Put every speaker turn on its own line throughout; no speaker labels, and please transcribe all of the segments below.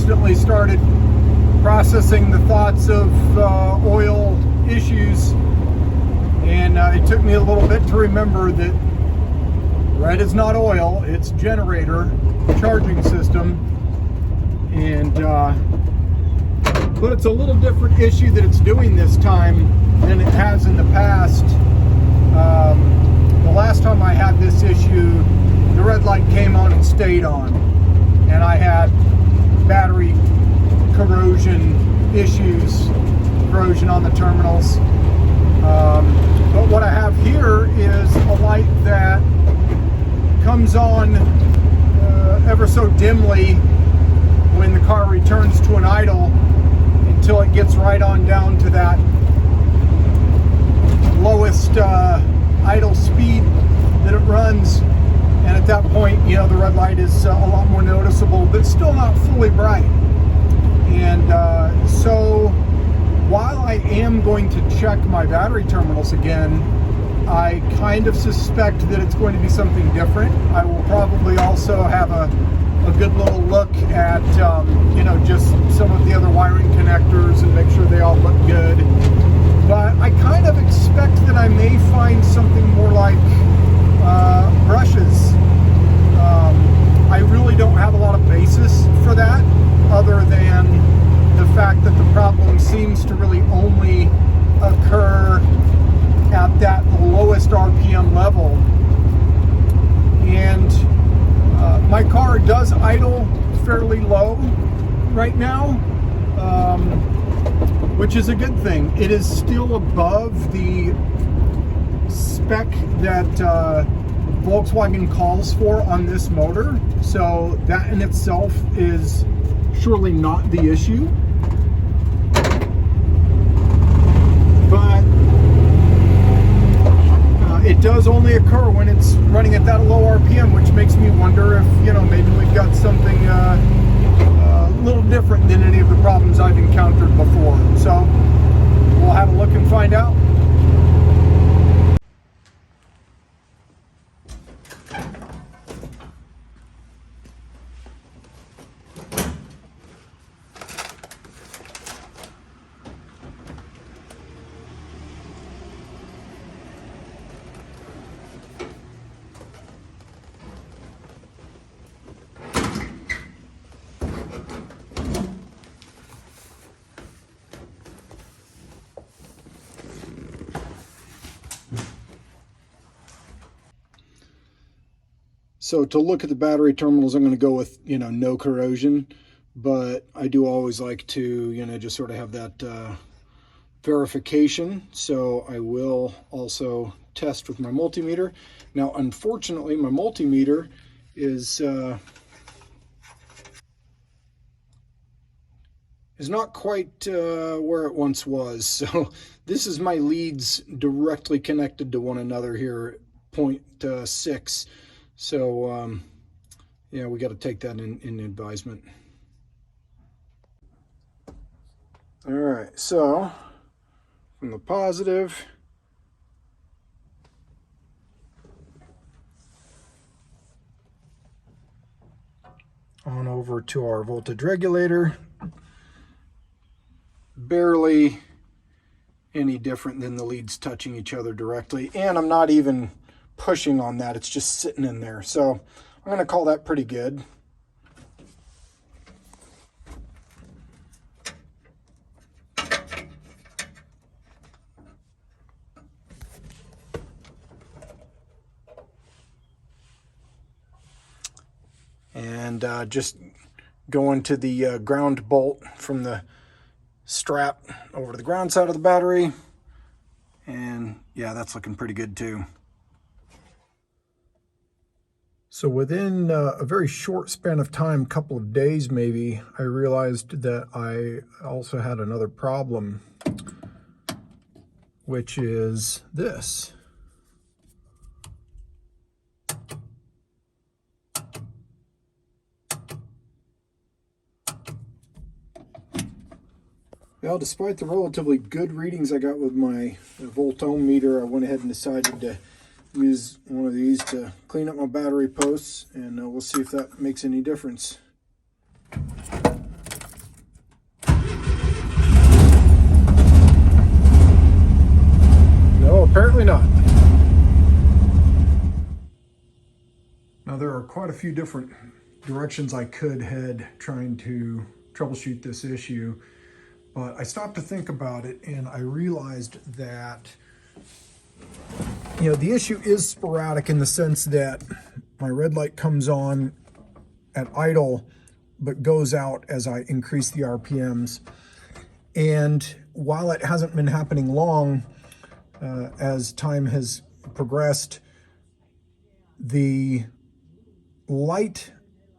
instantly started processing the thoughts of oil issues, and it took me a little bit to remember that red is not oil, it's generator charging system. And but it's a little different issue that it's doing this time than it has in the past. The last time I had this issue, the red light came on and stayed on, and I had battery corrosion issues, corrosion on the terminals. But what I have here is a light that comes on ever so dimly when the car returns to an idle, until it gets right on down to that lowest idle speed that it runs, and at that point, you know, the red light is a lot more noticeable, but still not fully bright. And so while I am going to check my battery terminals again, I kind of suspect that it's going to be something different. I will probably also have a good little look at, you know, just some of the other wiring connectors and make sure they all look good. But I kind of expect that I may find something more like brushes. I really don't have a lot of basis for that, other than the fact that the problem seems to really only occur at that lowest RPM level. And my car does idle fairly low right now, which is a good thing. It is still above the spec that Volkswagen calls for on this motor, so that in itself is surely not the issue. But it does only occur when it's running at that low RPM, which makes me wonder if, you know, maybe we've got something a little different than any of the problems I've encountered before. So we'll have a look and find out. So to look at the battery terminals, I'm going to go with, you know, no corrosion, but I do always like to, you know, just sort of have that verification. So I will also test with my multimeter. Now, unfortunately, my multimeter is not quite where it once was. So this is my leads directly connected to one another here at 0.6. So, yeah, we got to take that in advisement. All right, so from the positive, on over to our voltage regulator, barely any different than the leads touching each other directly, and I'm not even pushing on that, it's just sitting in there. So I'm going to call that pretty good. And just going to the ground bolt from the strap over to the ground side of the battery, and yeah, that's looking pretty good too. So within a very short span of time, couple of days maybe, I realized that I also had another problem, which is this. Well, despite the relatively good readings I got with my voltometer, I went ahead and decided to use one of these to clean up my battery posts, and we'll see if that makes any difference. quite a few different directions I could head trying to troubleshoot this issue, but I stopped to think about it and I realized that, you know, the issue is sporadic in the sense that my red light comes on at idle but goes out as I increase the RPMs. And while it hasn't been happening long, as time has progressed, the light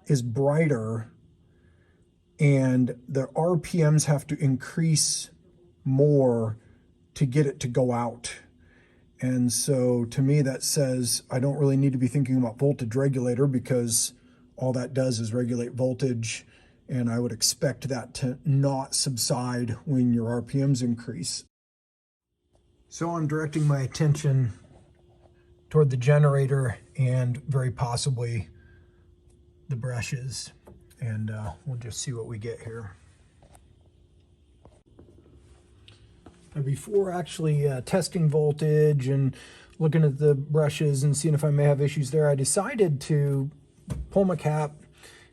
is brighter and the RPMs have to increase more to get it to go out. And so to me that says I don't really need to be thinking about voltage regulator, because all that does is regulate voltage, and I would expect that to not subside when your RPMs increase. So I'm directing my attention toward the generator and very possibly the brushes, and we'll just see what we get here. Now, before actually testing voltage and looking at the brushes and seeing if I may have issues there, I decided to pull my cap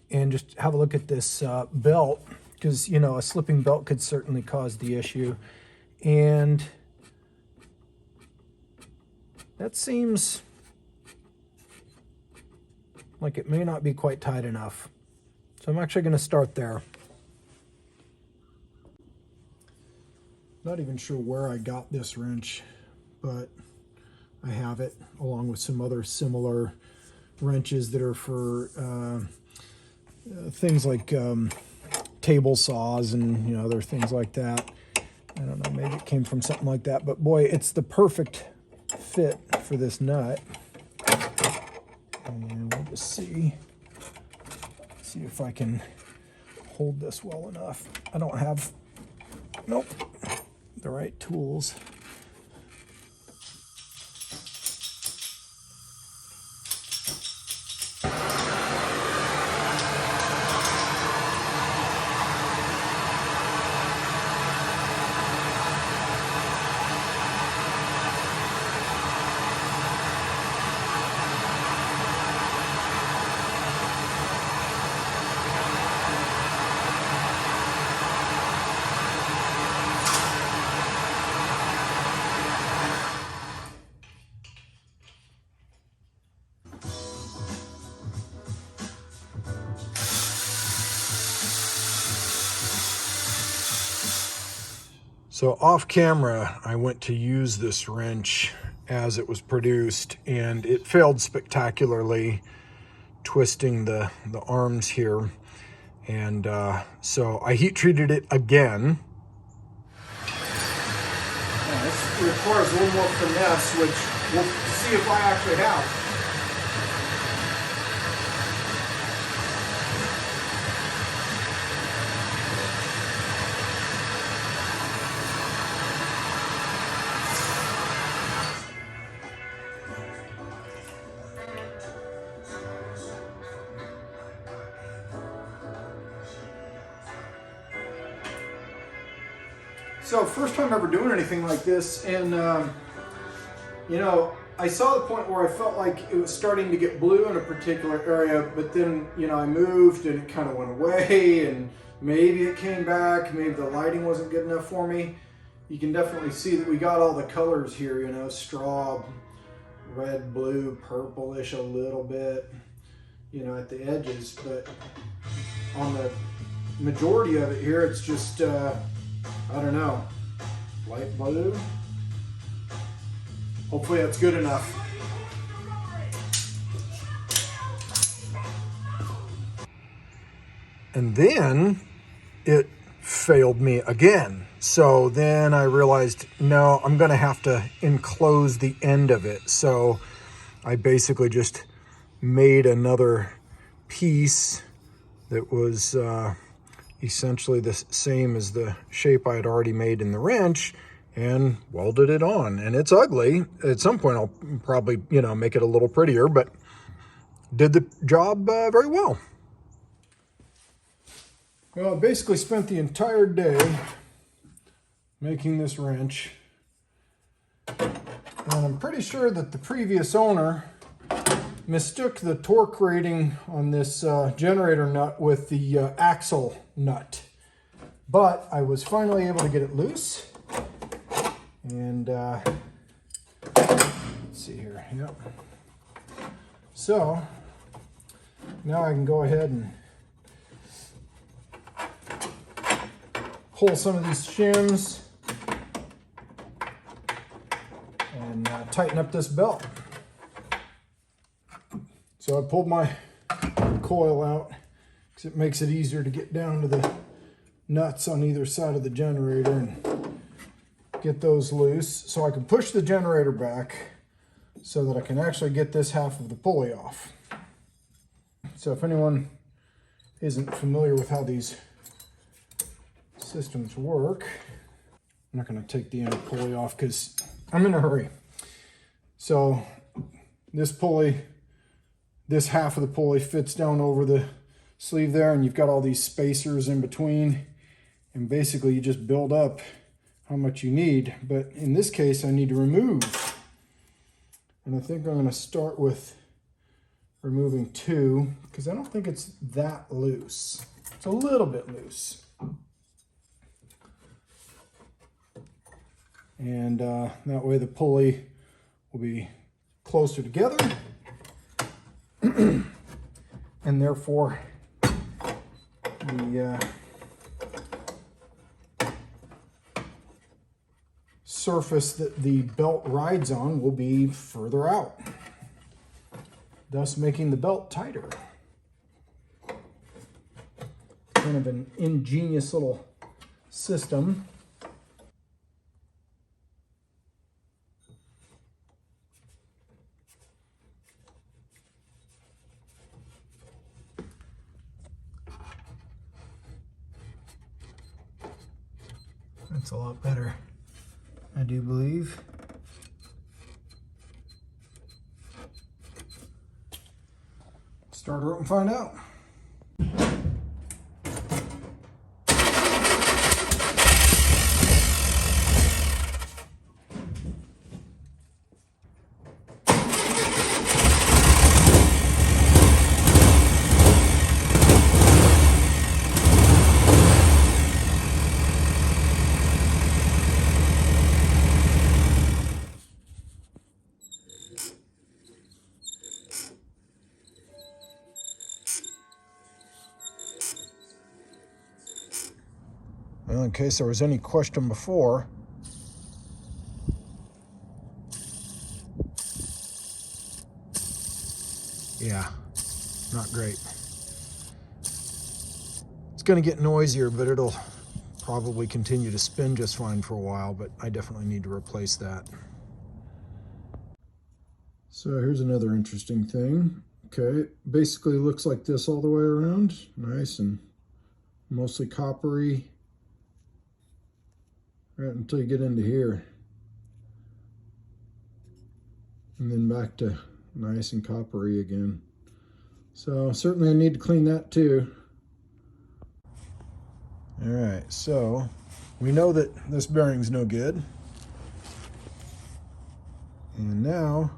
and just have a look at this belt, because, you know, a slipping belt could certainly cause the issue. And that seems like it may not be quite tight enough. So I'm actually going to start there. Not even sure where I got this wrench, but I have it along with some other similar wrenches that are for things like table saws and, you know, other things like that. I don't know, maybe it came from something like that, but boy, it's the perfect fit for this nut. And we'll just see if I can hold this well enough. I don't have, nope, the right tools. So off camera, I went to use this wrench as it was produced, and it failed spectacularly, twisting the arms here. And so I heat treated it again. Yeah, this requires a little more finesse, which we'll see if I actually have. So first time ever doing anything like this, and you know, I saw the point where I felt like it was starting to get blue in a particular area, but then, you know, I moved and it kind of went away, and maybe it came back, maybe the lighting wasn't good enough for me. You can definitely see that we got all the colors here, you know, straw, red, blue, purplish a little bit, you know, at the edges, but on the majority of it here, it's just I don't know, light blue. Hopefully that's good enough. And then it failed me again. So then I realized, no, I'm gonna have to enclose the end of it. So I basically just made another piece that was essentially the same as the shape I had already made in the wrench, and welded it on. And it's ugly. At some point I'll probably, you know, make it a little prettier, but did the job very well. Well, I basically spent the entire day making this wrench, and I'm pretty sure that the previous owner mistook the torque rating on this generator nut with the axle nut, but I was finally able to get it loose. And let's see here. Yep. So now I can go ahead and pull some of these shims and tighten up this belt. So I pulled my coil out because it makes it easier to get down to the nuts on either side of the generator and get those loose so I can push the generator back so that I can actually get this half of the pulley off. So if anyone isn't familiar with how these systems work, I'm not going to take the inner pulley off because I'm in a hurry. So this pulley, this half of the pulley fits down over the sleeve there, and you've got all these spacers in between, and basically you just build up how much you need. But in this case I need to remove, and I think I'm going to start with removing 2 because I don't think it's that loose. It's a little bit loose. And that way the pulley will be closer together and therefore the surface that the belt rides on will be further out, thus making the belt tighter. Kind of an ingenious little system. That's a lot better, I do believe. Start her up and find out. Well, in case there was any question before, yeah, not great. It's going to get noisier, but it'll probably continue to spin just fine for a while, but I definitely need to replace that. So here's another interesting thing. Okay, it basically looks like this all the way around. Nice and mostly coppery. Right until you get into here. And then back to nice and coppery again. So certainly I need to clean that too. All right, so we know that this bearing's no good. And now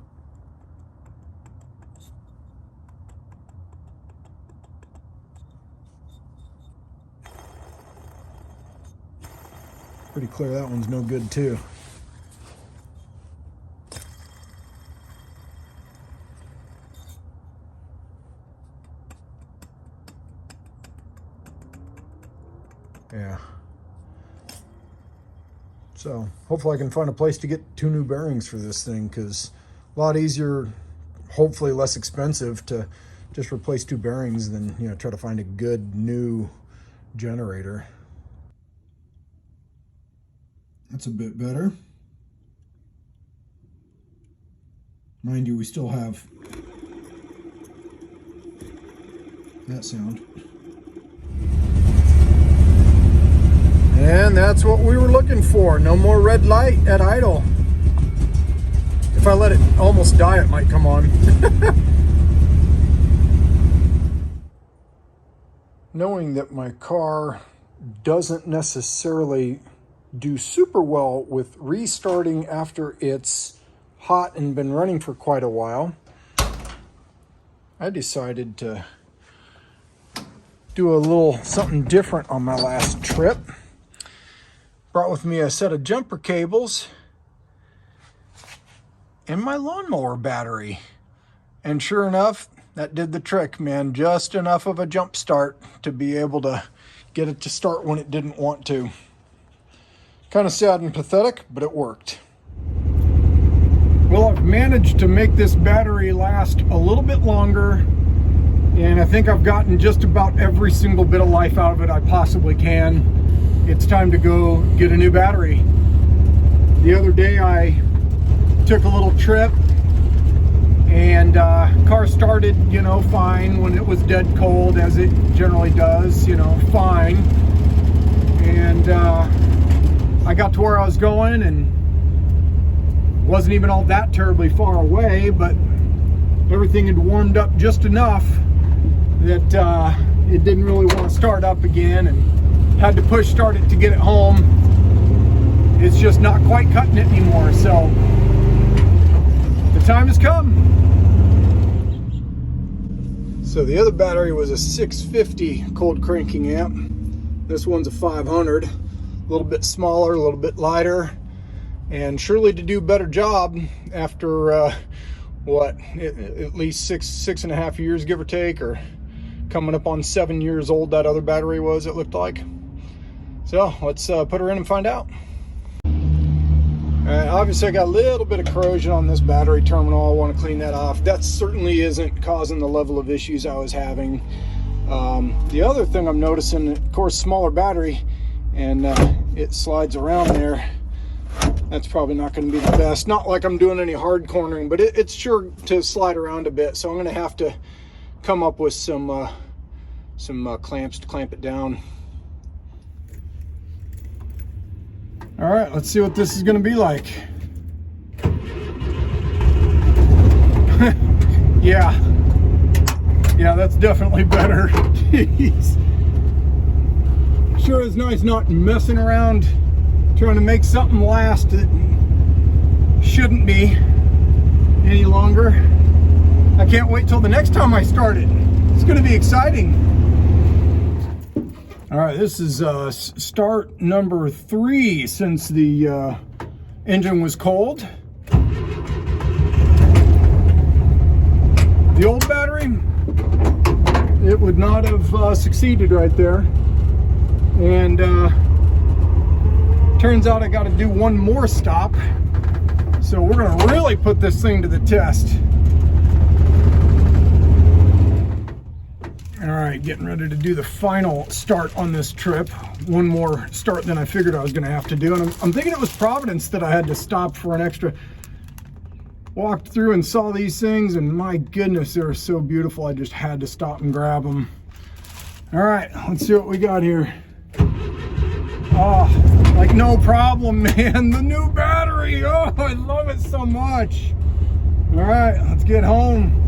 pretty clear that one's no good too. Yeah. So hopefully I can find a place to get 2 new bearings for this thing, because a lot easier, hopefully less expensive to just replace 2 bearings than, you know, try to find a good new generator. That's a bit better. Mind you, we still have that sound. And that's what we were looking for. No more red light at idle. If I let it almost die, it might come on. Knowing that my car doesn't necessarily do super well with restarting after it's hot and been running for quite a while, I decided to do a little something different on my last trip. Brought with me a set of jumper cables and my lawnmower battery. And sure enough, that did the trick, man. Just enough of a jump start to be able to get it to start when it didn't want to. Kind of sad and pathetic, but it worked. Well, I've managed to make this battery last a little bit longer, and I think I've gotten just about every single bit of life out of it I possibly can. It's time to go get a new battery. The other day I took a little trip, and car started, fine when it was dead cold, as it generally does, fine. And I got to where I was going, and wasn't even all that terribly far away, but everything had warmed up just enough that it didn't really want to start up again, and had to push start it to get it home. It's just not quite cutting it anymore, so the time has come. So the other battery was a 650 cold cranking amp. This one's a 500, a little bit smaller, a little bit lighter, and surely to do a better job after at least six and a half years, give or take, or coming up on 7 years old that other battery was, it looked like. So let's put her in and find out. Obviously I got a little bit of corrosion on this battery terminal. I want to clean that off. That certainly isn't causing the level of issues I was having. The other thing I'm noticing, of course, smaller battery, and it slides around there. That's probably not going to be the best. Not like I'm doing any hard cornering, but it's sure to slide around a bit. So I'm going to have to come up with some clamps to clamp it down. All right, let's see what this is going to be like. Yeah, that's definitely better. Jeez. Sure is nice not messing around trying to make something last that shouldn't be any longer. I can't wait till the next time I start it. It's going to be exciting. All right, this is start number 3 since the engine was cold. The old battery, it would not have succeeded right there. And turns out I got to do one more stop. So we're going to really put this thing to the test. All right, getting ready to do the final start on this trip. One more start than I figured I was going to have to do. And I'm thinking it was Providence that I had to stop for an extra. Walked through and saw these things, and my goodness, they're so beautiful. I just had to stop and grab them. All right, let's see what we got here. Oh, like no problem, man. The new battery. Oh, I love it so much. All right, let's get home.